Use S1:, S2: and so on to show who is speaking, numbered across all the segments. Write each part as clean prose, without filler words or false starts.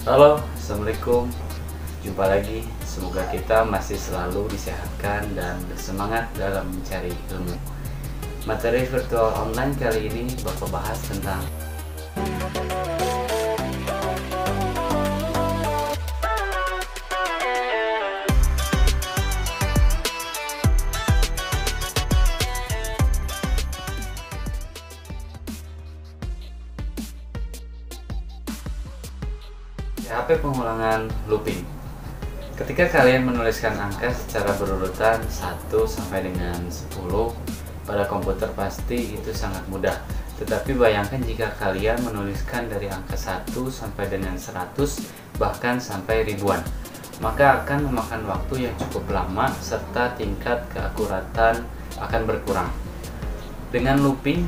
S1: Halo, Assalamualaikum. Jumpa lagi. Semoga kita masih selalu disehatkan dan bersemangat dalam mencari ilmu. Materi virtual online kali ini Bapak bahas tentang PHP pengulangan looping. Ketika kalian menuliskan angka secara berurutan 1 sampai dengan 10 pada komputer pasti itu sangat mudah. Tetapi bayangkan jika kalian menuliskan dari angka 1 sampai dengan 100 bahkan sampai ribuan, maka akan memakan waktu yang cukup lama serta tingkat keakuratan akan berkurang. Dengan looping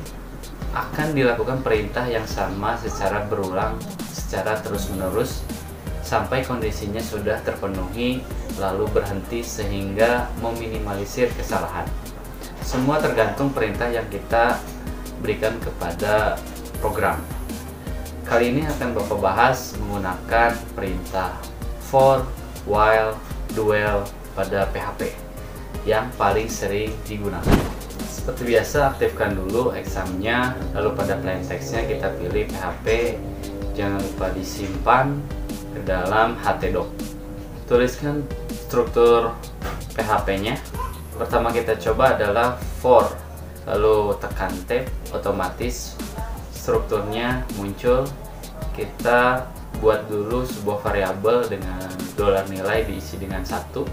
S1: akan dilakukan perintah yang sama secara berulang secara terus-menerus sampai kondisinya sudah terpenuhi lalu berhenti sehingga meminimalisir kesalahan. Semua tergantung perintah yang kita berikan kepada program. Kali ini akan Bapak bahas menggunakan perintah for, while, duel pada PHP yang paling sering digunakan. Seperti biasa, aktifkan dulu examnya, lalu pada plain text-nya kita pilih PHP. Jangan lupa disimpan ke dalam htdoc. Tuliskan struktur PHP-nya. Pertama kita coba adalah for, lalu tekan tab, otomatis strukturnya muncul. Kita buat dulu sebuah variabel dengan dolar nilai diisi dengan 1.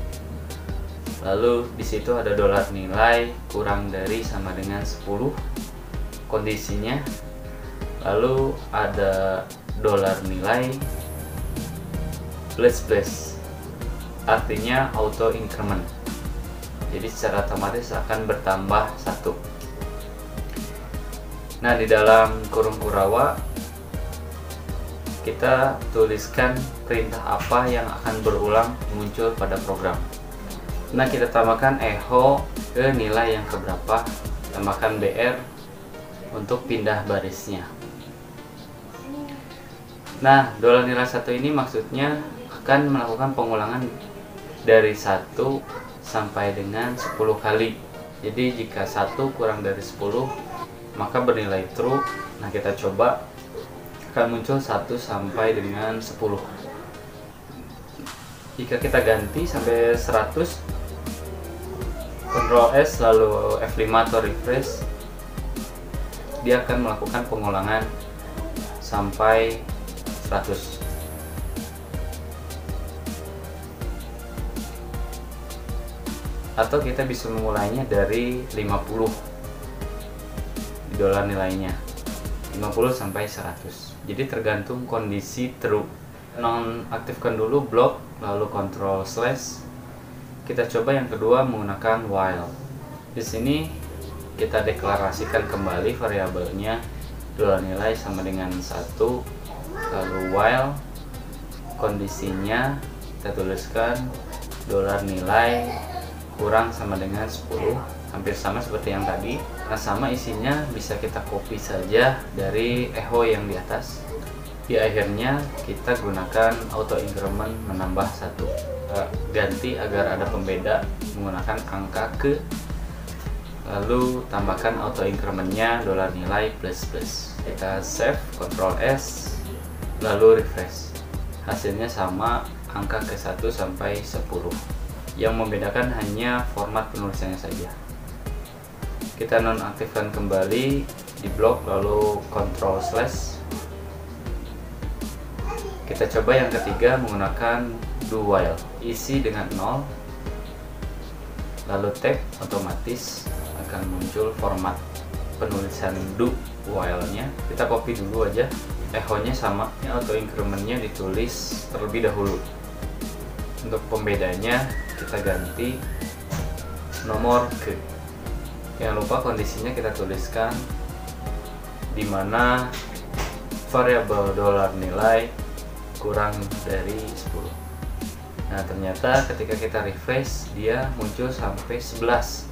S1: Lalu di situ ada dolar nilai kurang dari sama dengan 10 kondisinya. Lalu ada dolar nilai plus artinya auto increment, jadi secara otomatis akan bertambah 1. Nah, di dalam kurung kurawa kita tuliskan perintah apa yang akan berulang muncul pada program. Nah, kita tambahkan echo ke nilai yang keberapa, tambahkan br untuk pindah barisnya. Nah, dolar nilai 1 ini maksudnya akan melakukan pengulangan dari 1 sampai dengan 10 kali. Jadi jika 1 kurang dari 10 maka bernilai true. Nah, kita coba akan muncul 1 sampai dengan 10. Jika kita ganti sampai 100, Ctrl S lalu F5 atau refresh, dia akan melakukan pengulangan sampai 100. Atau kita bisa memulainya dari 50 dolar nilainya, 50 sampai 100. Jadi tergantung kondisi true. Nonaktifkan dulu block lalu Ctrl slash. Kita coba yang kedua menggunakan while. Di sini kita deklarasikan kembali variabelnya dolar nilai sama dengan 1. Lalu while kondisinya kita tuliskan dolar nilai kurang sama dengan 10, hampir sama seperti yang tadi. Nah, sama isinya bisa kita copy saja dari echo yang di atas. Di akhirnya kita gunakan auto increment menambah 1. Ganti agar ada pembeda menggunakan angka ke, lalu tambahkan auto incrementnya dolar nilai plus. Kita save, Ctrl S, lalu refresh. Hasilnya sama, angka ke 1 sampai 10. Yang membedakan hanya format penulisannya saja. Kita nonaktifkan kembali di blok lalu Ctrl slash. Kita coba yang ketiga menggunakan do while. Isi dengan 0, lalu tab, otomatis akan muncul format penulisan do while-nya. Kita copy dulu aja. Echo-nya sama, auto increment-nya ditulis terlebih dahulu. Untuk pembedanya kita ganti nomor ke. Jangan lupa kondisinya kita tuliskan di mana variabel dolar nilai kurang dari 10. Nah, ternyata ketika kita refresh dia muncul sampai 11.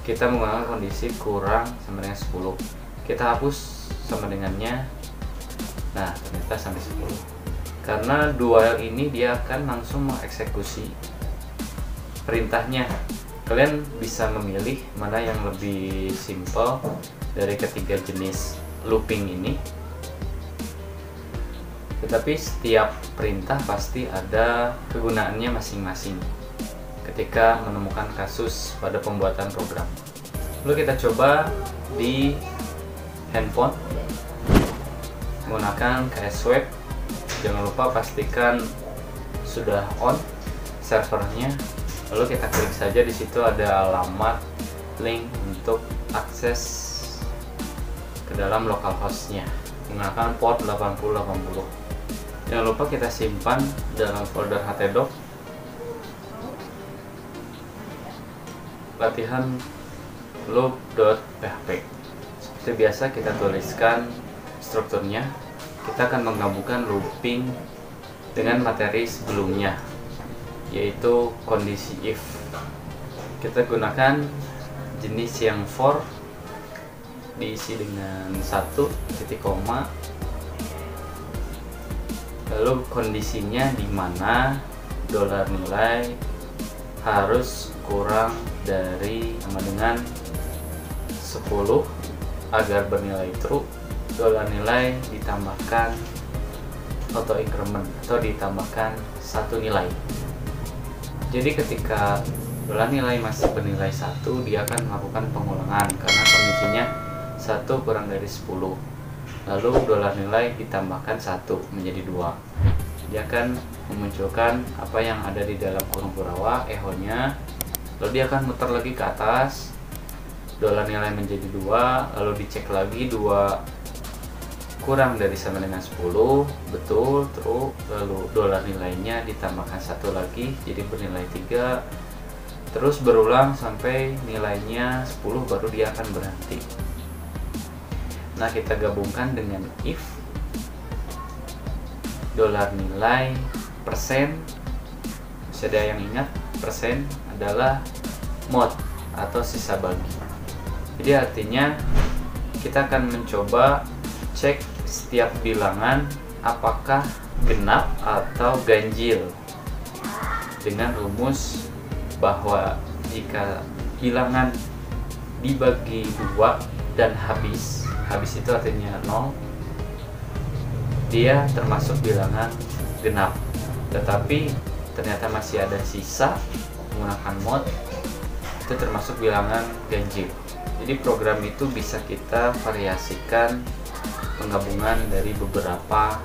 S1: Kita menggunakan kondisi kurang sama dengan 10. Kita hapus sama dengannya. Nah, ternyata sampai 10. karena dual ini dia akan langsung mengeksekusi perintahnya. Kalian bisa memilih mana yang lebih simple dari ketiga jenis looping ini, tetapi setiap perintah pasti ada kegunaannya masing-masing ketika menemukan kasus pada pembuatan program. Lalu kita coba di handphone menggunakan KS Web. Jangan lupa pastikan sudah on servernya. Lalu kita klik saja, di situ ada alamat link untuk akses ke dalam localhost-nya menggunakan port 8080. Jangan lupa kita simpan dalam folder htdoc latihan loop.php. Seperti biasa kita tuliskan strukturnya. Kita akan menggabungkan looping dengan materi sebelumnya, yaitu kondisi if. Kita gunakan jenis yang for, diisi dengan 1 titik koma, lalu kondisinya di mana dolar nilai harus kurang dari sama dengan 10 agar bernilai true. Dolar nilai ditambahkan auto increment atau ditambahkan satu nilai. Jadi ketika dolar nilai masih bernilai 1, dia akan melakukan pengulangan karena kondisinya 1 kurang dari 10. Lalu dolar nilai ditambahkan 1 menjadi 2. Dia akan memunculkan apa yang ada di dalam kurung kurawa, echo-nya. Lalu dia akan muter lagi ke atas. Dolar nilai menjadi 2, lalu dicek lagi 2 kurang dari sama dengan 10, betul, true. Lalu dolar nilainya ditambahkan 1 lagi, jadi bernilai 3. Terus berulang sampai nilainya 10, baru dia akan berhenti. Nah, kita gabungkan dengan if dolar nilai persen. Masih ada yang ingat persen adalah mod atau sisa bagi. Jadi artinya kita akan mencoba cek setiap bilangan apakah genap atau ganjil dengan rumus bahwa jika bilangan dibagi 2 dan habis itu artinya 0, dia termasuk bilangan genap. Tetapi ternyata masih ada sisa menggunakan mod, itu termasuk bilangan ganjil. Jadi program itu bisa kita variasikan penggabungan dari beberapa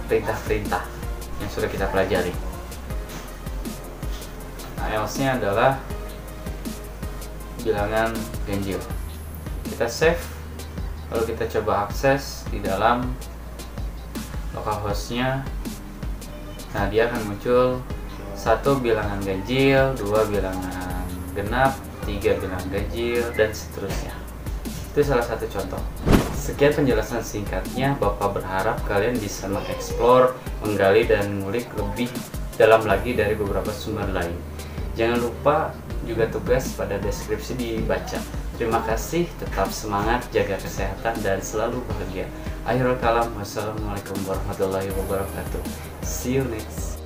S1: perintah-perintah yang sudah kita pelajari. Nah, else-nya adalah bilangan ganjil. Kita save, lalu kita coba akses di dalam localhost-nya. Nah, dia akan muncul 1 bilangan ganjil, 2 bilangan genap, 3 bilangan ganjil, dan seterusnya. Itu salah satu contoh. Sekian penjelasan singkatnya. Bapak berharap kalian bisa mengeksplor, menggali, dan mengulik lebih dalam lagi dari beberapa sumber lain. Jangan lupa juga tugas pada deskripsi dibaca. Terima kasih, tetap semangat, jaga kesehatan, dan selalu bahagia. Akhirul kalam, wassalamualaikum warahmatullahi wabarakatuh. See you next.